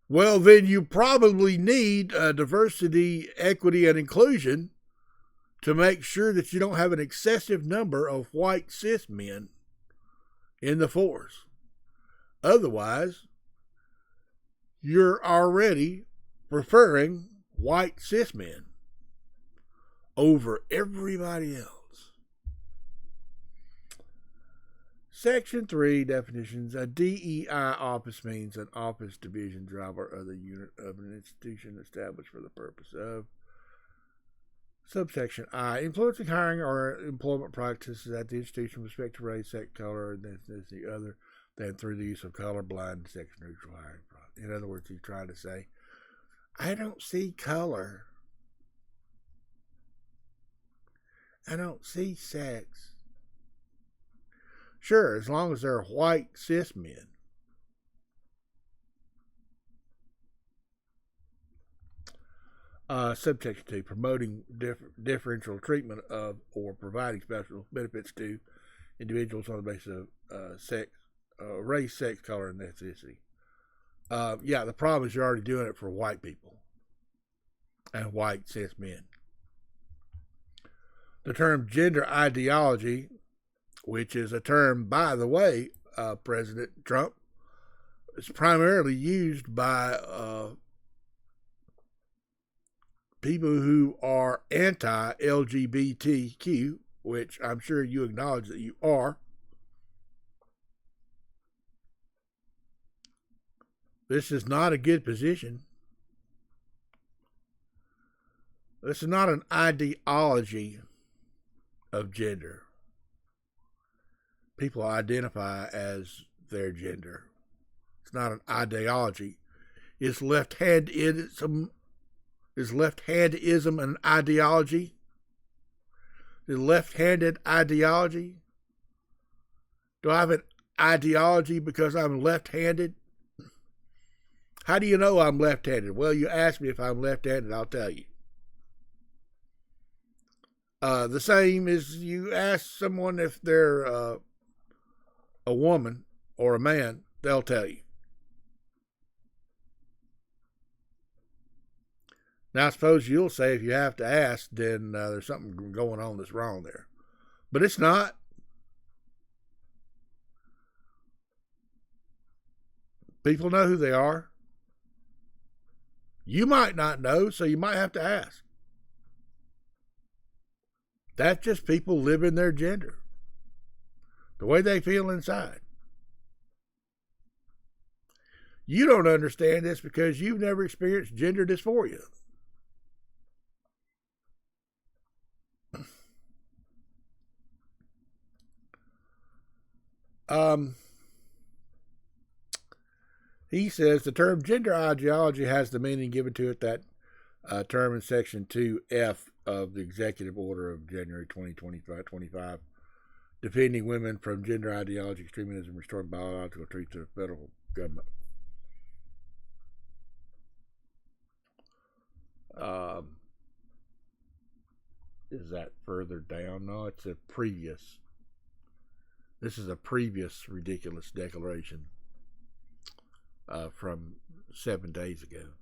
Well, then you probably need diversity, equity, and inclusion to make sure that you don't have an excessive number of white cis men in the force. Otherwise, you're already preferring white cis men over everybody else. Section 3 definitions. A DEI office means an office, division, job, or other unit of an institution established for the purpose of. Subsection I. Influencing hiring or employment practices at the institution with respect to race, sex, color, and ethnicity other than through the use of colorblind, sex-neutral hiring. In other words, he's trying to say, I don't see color. I don't see sex. Sure, as long as they're white cis men. Subsection 2, promoting differential treatment of or providing special benefits to individuals on the basis of race, sex, color, and ethnicity. Yeah, the problem is you're already doing it for white people and white cis men. The term gender ideology, which is a term, by the way, President Trump, is primarily used by people who are anti-LGBTQ, which I'm sure you acknowledge that you are. This is not a good position. This is not an ideology of gender. People identify as their gender. It's not an ideology. Is left-handism an ideology? Is left-handed ideology? Do I have an ideology because I'm left-handed? How do you know I'm left-handed? Well, you ask me if I'm left-handed, I'll tell you. The same as you ask someone if they're a woman or a man, they'll tell you. Now, I suppose you'll say if you have to ask, then there's something going on that's wrong there. But it's not. People know who they are. You might not know, so you might have to ask. That's just people living their gender, the way they feel inside. You don't understand this because you've never experienced gender dysphoria. He says the term gender ideology has the meaning given to it that term in Section 2F of the Executive Order of January 2025, defending women from gender ideology, extremism, restoring biological truth to the federal government. Is that further down? No, it's a previous. This is a previous ridiculous declaration from 7 days ago.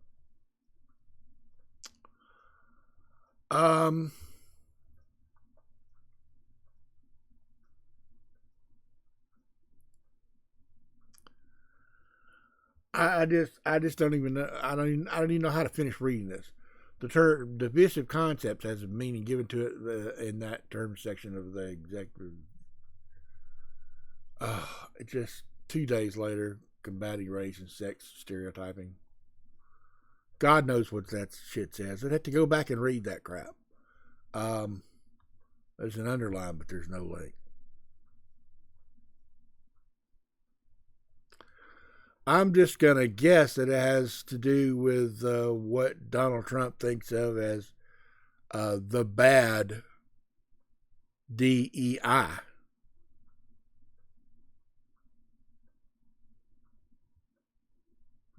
I just don't even know. I don't even know how to finish reading this. The term divisive concepts has a meaning given to it in that term section of the executive. Just 2 days later, combating race and sex stereotyping. God knows what that shit says. I'd have to go back and read that crap. There's an underline, but there's no link. I'm just going to guess that it has to do with what Donald Trump thinks of as the bad DEI.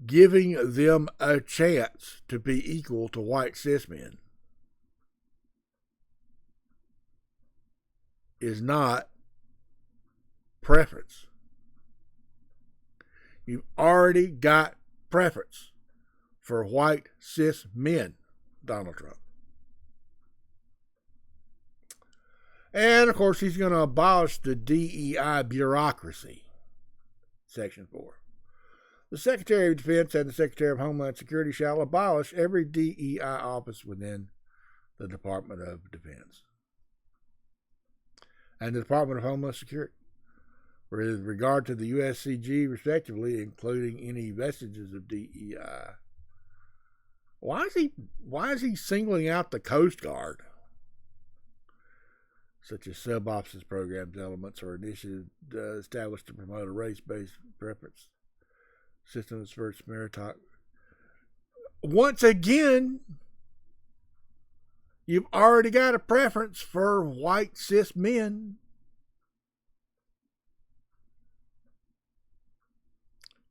Giving them a chance to be equal to white cis men is not preference. You've already got preference for white cis men, Donald Trump. And of course, he's going to abolish the DEI bureaucracy. Section 4. The Secretary of Defense and the Secretary of Homeland Security shall abolish every DEI office within the Department of Defense and the Department of Homeland Security, with regard to the USCG, respectively, including any vestiges of DEI. Why is he singling out the Coast Guard? such as sub-offices, programs, elements, or initiatives established to promote a race-based preference systems for meritocracy. Once again, you've already got a preference for white cis men.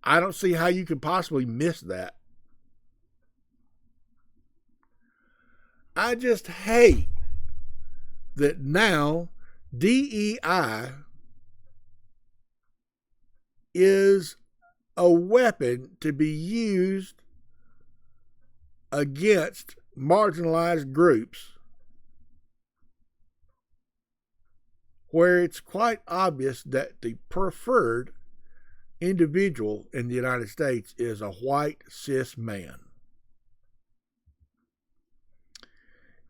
I don't see how you could possibly miss that. I just hate that now DEI is a weapon to be used against marginalized groups where it's quite obvious that the preferred individual in the United States is a white cis man.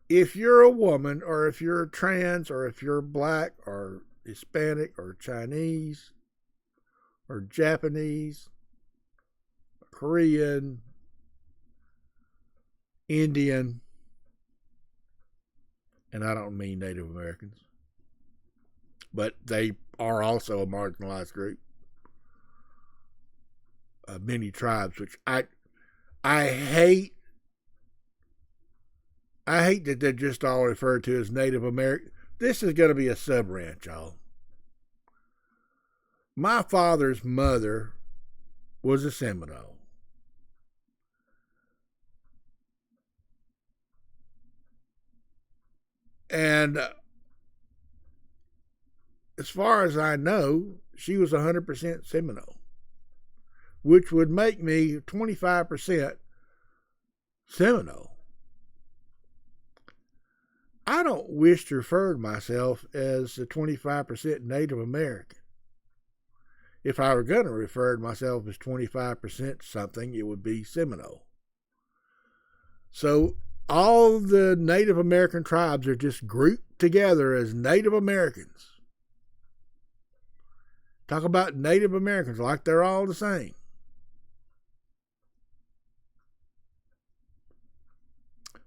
If you're a woman, or if you're trans, or if you're black, or Hispanic, or Chinese, or Japanese, Korean, Indian, and I don't mean Native Americans, but they are also a marginalized group. Many tribes, which I hate. I hate that they're just all referred to as Native American. This is going to be a sub-rant, y'all. My father's mother was a Seminole. And as far as I know, she was 100% Seminole, which would make me 25% Seminole. I don't wish to refer to myself as a 25% Native American. If I were going to refer to myself as 25% something, it would be Seminole. So all the Native American tribes are just grouped together as Native Americans. Talk about Native Americans like they're all the same.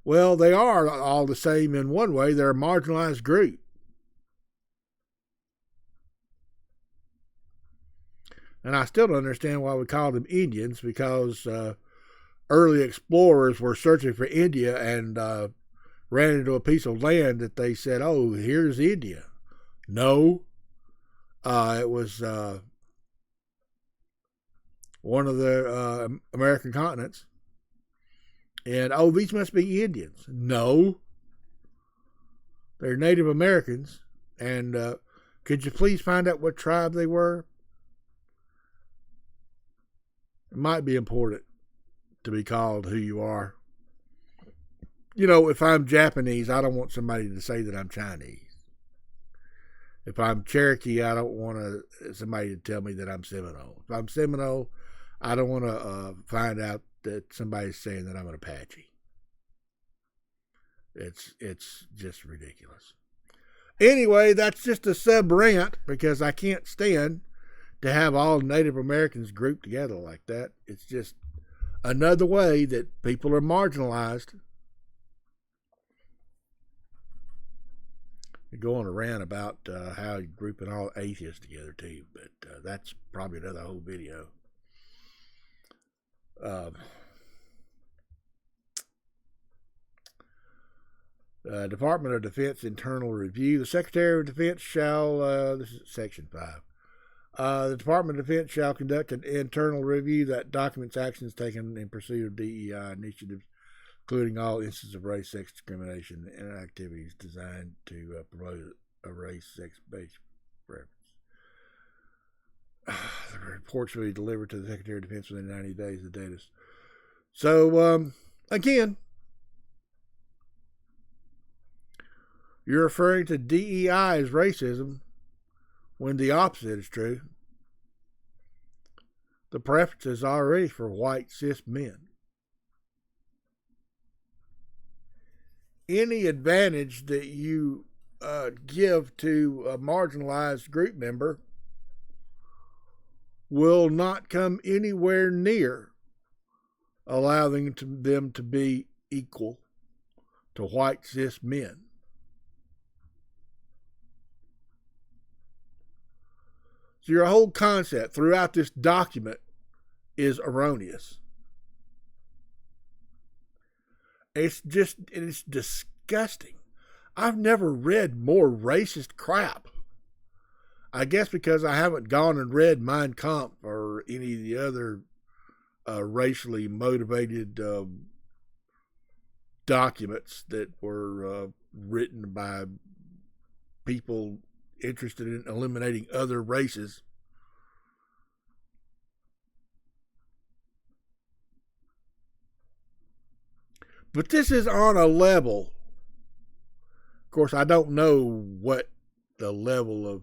Well, they are all the same in one way. They're a marginalized group. And I still don't understand why we call them Indians, because early explorers were searching for India and ran into a piece of land that they said, oh, here's India. No, it was one of the American continents. And, oh, these must be Indians. No, they're Native Americans. And could you please find out what tribe they were? It might be important to be called who you are. You know, if I'm Japanese, I don't want somebody to say that I'm Chinese. If I'm Cherokee, I don't want somebody to tell me that I'm Seminole. If I'm Seminole, I don't want to find out that somebody's saying that I'm an Apache. It's just ridiculous. Anyway, that's just a sub-rant, because I can't stand to have all Native Americans grouped together like that. It's just another way that people are marginalized. I go on a rant about how you're grouping all atheists together too, but that's probably another whole video. Department of Defense internal review. The Secretary of Defense shall, this is Section 5. The Department of Defense shall conduct an internal review that documents actions taken in pursuit of DEI initiatives, including all instances of race, sex discrimination, and activities designed to promote a race, sex-based preference. The report shall be delivered to the Secretary of Defense within 90 days of the data. So, again, you're referring to DEI as racism when the opposite is true. The preference is already for white cis men. Any advantage that you give to a marginalized group member will not come anywhere near allowing them to be equal to white cis men. So your whole concept throughout this document is erroneous. It's disgusting. I've never read more racist crap. I guess because I haven't gone and read Mein Kampf or any of the other racially motivated documents that were written by people interested in eliminating other races. But this is on a level. Of course, I don't know what the level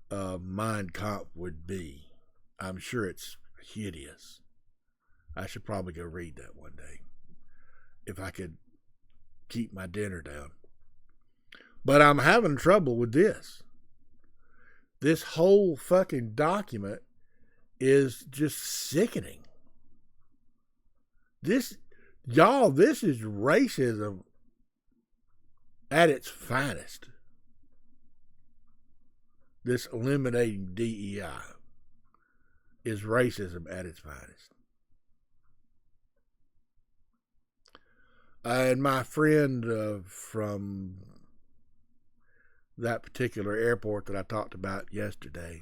of Mein Kampf would be. I'm sure it's hideous. I should probably go read that one day if I could keep my dinner down. But I'm having trouble with this. This whole fucking document is just sickening. This is racism at its finest. This eliminating DEI is racism at its finest. And my friend from that particular airport that I talked about yesterday,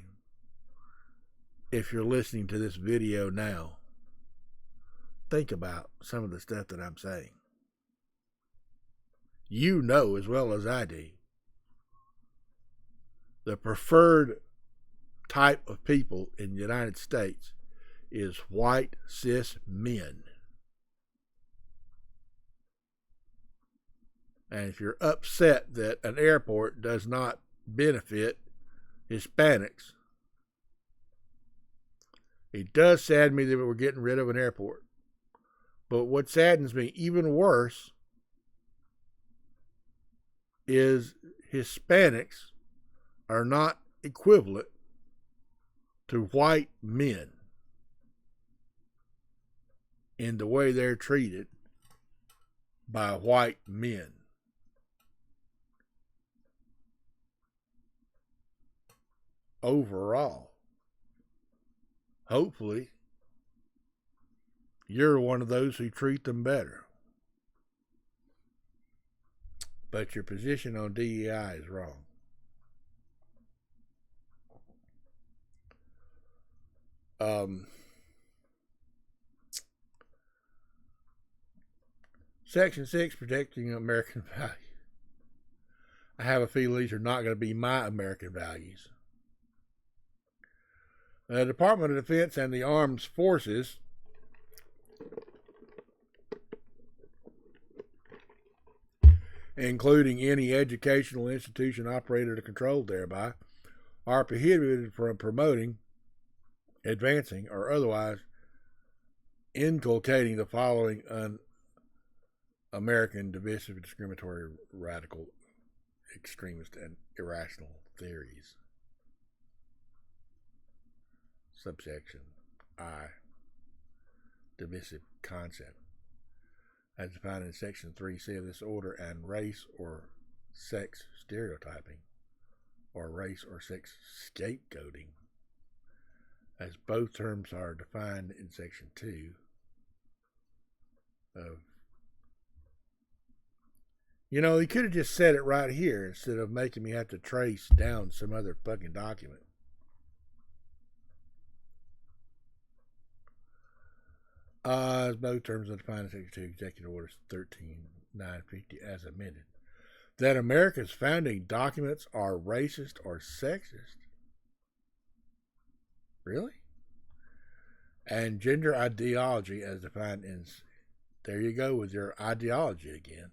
if you're listening to this video now, think about some of the stuff that I'm saying. You know as well as I do, the preferred type of people in the United States is white cis men. And if you're upset that an airport does not benefit Hispanics, it does sadden me that we're getting rid of an airport. But what saddens me even worse is Hispanics are not equivalent to white men in the way they're treated by white men. Overall, hopefully, you're one of those who treat them better. But your position on DEI is wrong. Section 6, protecting American values. I have a feeling these are not going to be my American values. The Department of Defense and the Armed Forces including any educational institution operated or controlled thereby, are prohibited from promoting, advancing, or otherwise inculcating the following un-American, divisive, discriminatory, radical, extremist, and irrational theories. Subsection I. Divisive concept. As defined in Section 3C of this order, and race or sex stereotyping, or race or sex scapegoating, as both terms are defined in Section 2 of... You know, he could have just said it right here instead of making me have to trace down some other fucking document. As both terms are defined in Section 2, Executive Order 13950 as amended. That America's founding documents are racist or sexist. Really? And gender ideology as defined in... There you go with your ideology again.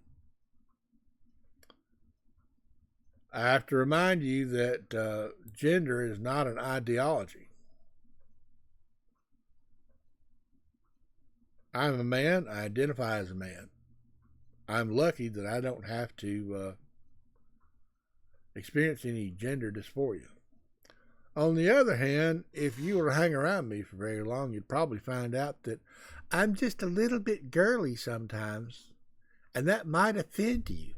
I have to remind you that gender is not an ideology. I'm a man. I identify as a man. I'm lucky that I don't have to experience any gender dysphoria. On the other hand, if you were to hang around me for very long, you'd probably find out that I'm just a little bit girly sometimes, and that might offend you.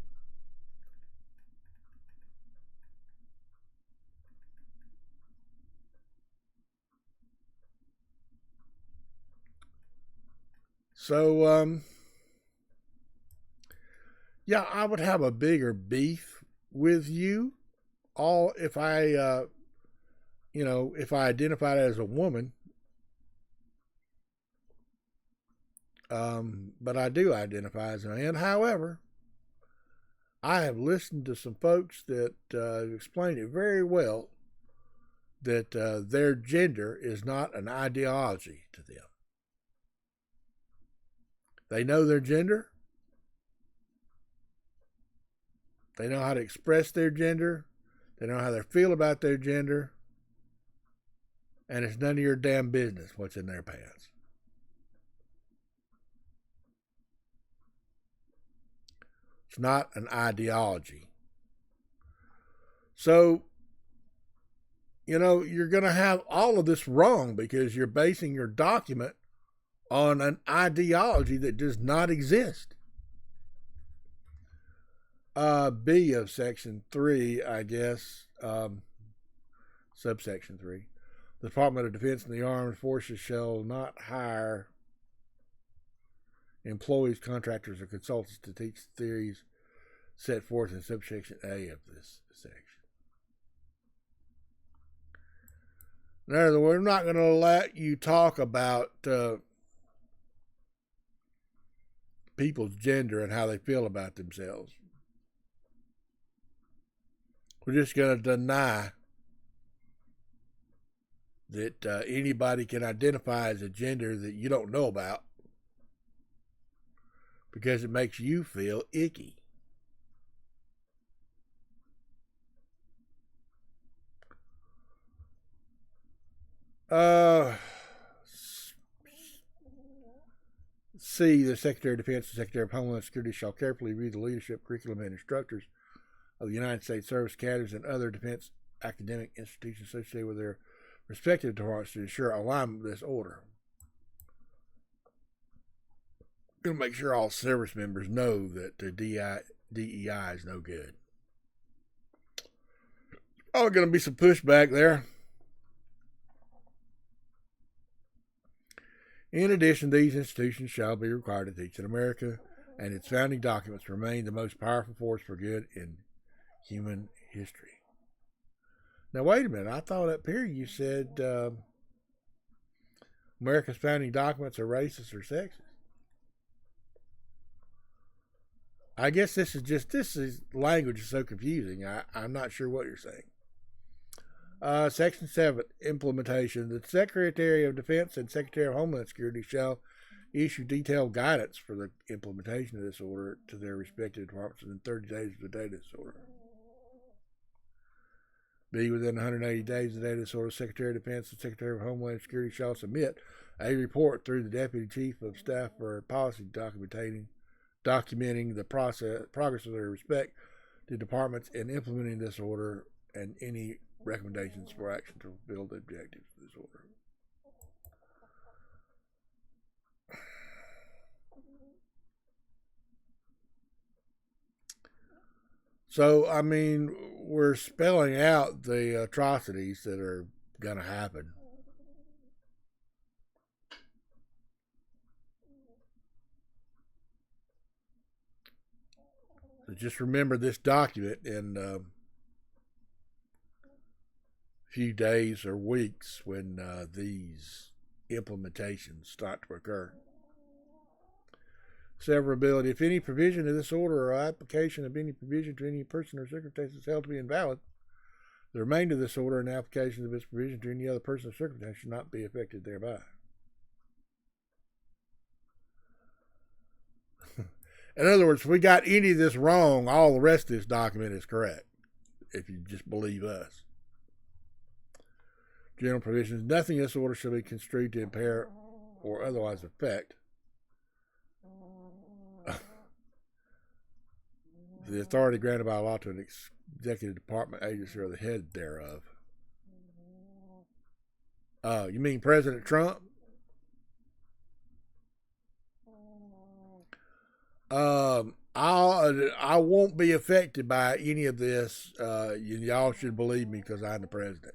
So, yeah, I would have a bigger beef with you all if I, if I identified as a woman. But I do identify as a man. However, I have listened to some folks that explain it very well that their gender is not an ideology to them. They know their gender. They know how to express their gender. They know how they feel about their gender. And it's none of your damn business what's in their pants. It's not an ideology. So, you're going to have all of this wrong because you're basing your document on an ideology that does not exist. B of section 3, I guess, subsection 3. The Department of Defense and the Armed Forces shall not hire employees, contractors, or consultants to teach theories set forth in subsection A of this section. In other words, we're not going to let you talk about people's gender and how they feel about themselves. We're just going to deny that anybody can identify as a gender that you don't know about because it makes you feel icky. C, the Secretary of Defense and Secretary of Homeland Security shall carefully review the leadership, curriculum, and instructors of the United States Service Academies and other defense academic institutions associated with their respective departments to ensure alignment with this order. We're going to make sure all service members know that the DEI is no good. Oh, going to be some pushback there. In addition, these institutions shall be required to teach that America and its founding documents remain the most powerful force for good in human history. Now, wait a minute. I thought up here you said America's founding documents are racist or sexist. I guess this language is so confusing. I'm not sure what you're saying. Section 7, implementation. The Secretary of Defense and Secretary of Homeland Security shall issue detailed guidance for the implementation of this order to their respective departments within 30 days of the date of this order. B, within 180 days of the date of this order, Secretary of Defense and Secretary of Homeland Security shall submit a report through the Deputy Chief of Staff for policy documenting the progress of their respective departments in implementing this order and any recommendations for action to fulfill the objectives of this order. So, I mean, we're spelling out the atrocities that are going to happen. So just remember this document in few days or weeks when these implementations start to occur. Severability. If any provision of this order or application of any provision to any person or circumstance is held to be invalid, the remainder of this order and application of this provision to any other person or circumstance should not be affected thereby. In other words, if we got any of this wrong, all the rest of this document is correct, if you just believe us. General provisions. Nothing in this order shall be construed to impair or otherwise affect the authority granted by law to an executive department, agency, or the head thereof. You mean President Trump? I won't be affected by any of this. Y'all should believe me because I'm the president.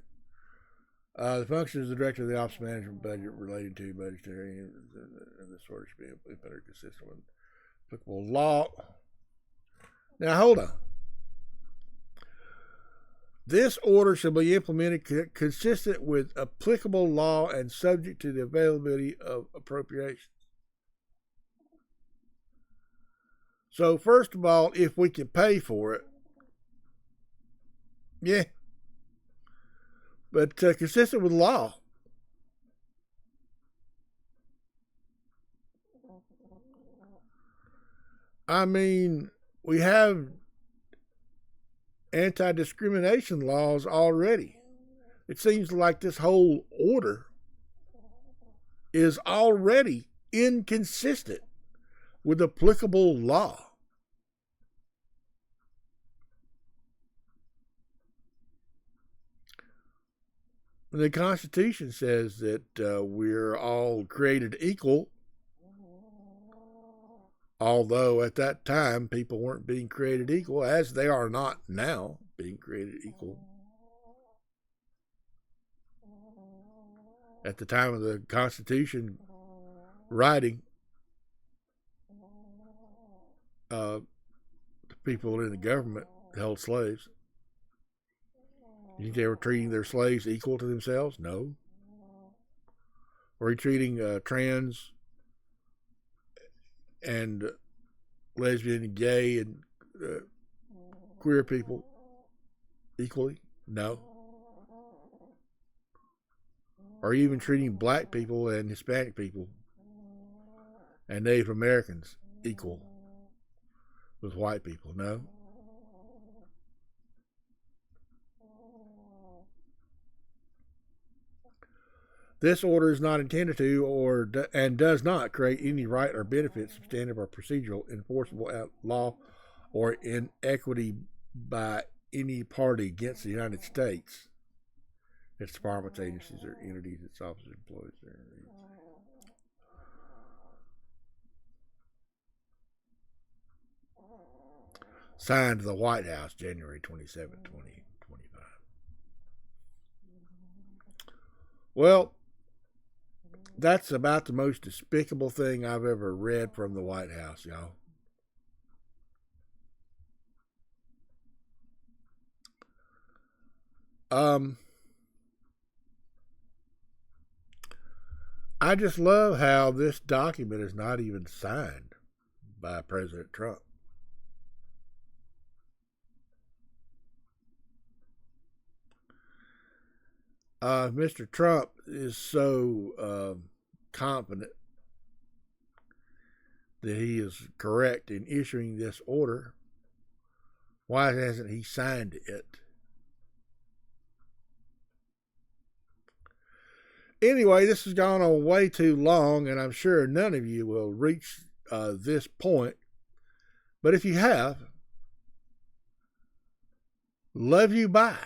The function is the director of the office management budget relating to budgetary and this order should be implemented consistent with applicable law. Now hold on. This order shall be implemented consistent with applicable law and subject to the availability of appropriations. So first of all, if we can pay for it, yeah. But consistent with law. I mean, we have anti-discrimination laws already. It seems like this whole order is already inconsistent with applicable law. The Constitution says that we're all created equal, although at that time people weren't being created equal, as they are not now being created equal. At the time of the Constitution writing, the people in the government held slaves. You think they were treating their slaves equal to themselves? No. Were they treating trans and lesbian and gay and queer people equally? No. Are you even treating black people and Hispanic people and Native Americans equal with white people? No. This order is not intended to and does not create any right or benefit, substantive or procedural, enforceable law or inequity by any party against the United States, its departments, agencies, or entities, its officers, employees. Signed to the White House, January 27, 2025. Well, that's about the most despicable thing I've ever read from the White House, y'all. I just love how this document is not even signed by President Trump. Mr. Trump is so confident that he is correct in issuing this order. Why hasn't he signed it? Anyway, this has gone on way too long, and I'm sure none of you will reach this point. But if you have, love you, bye.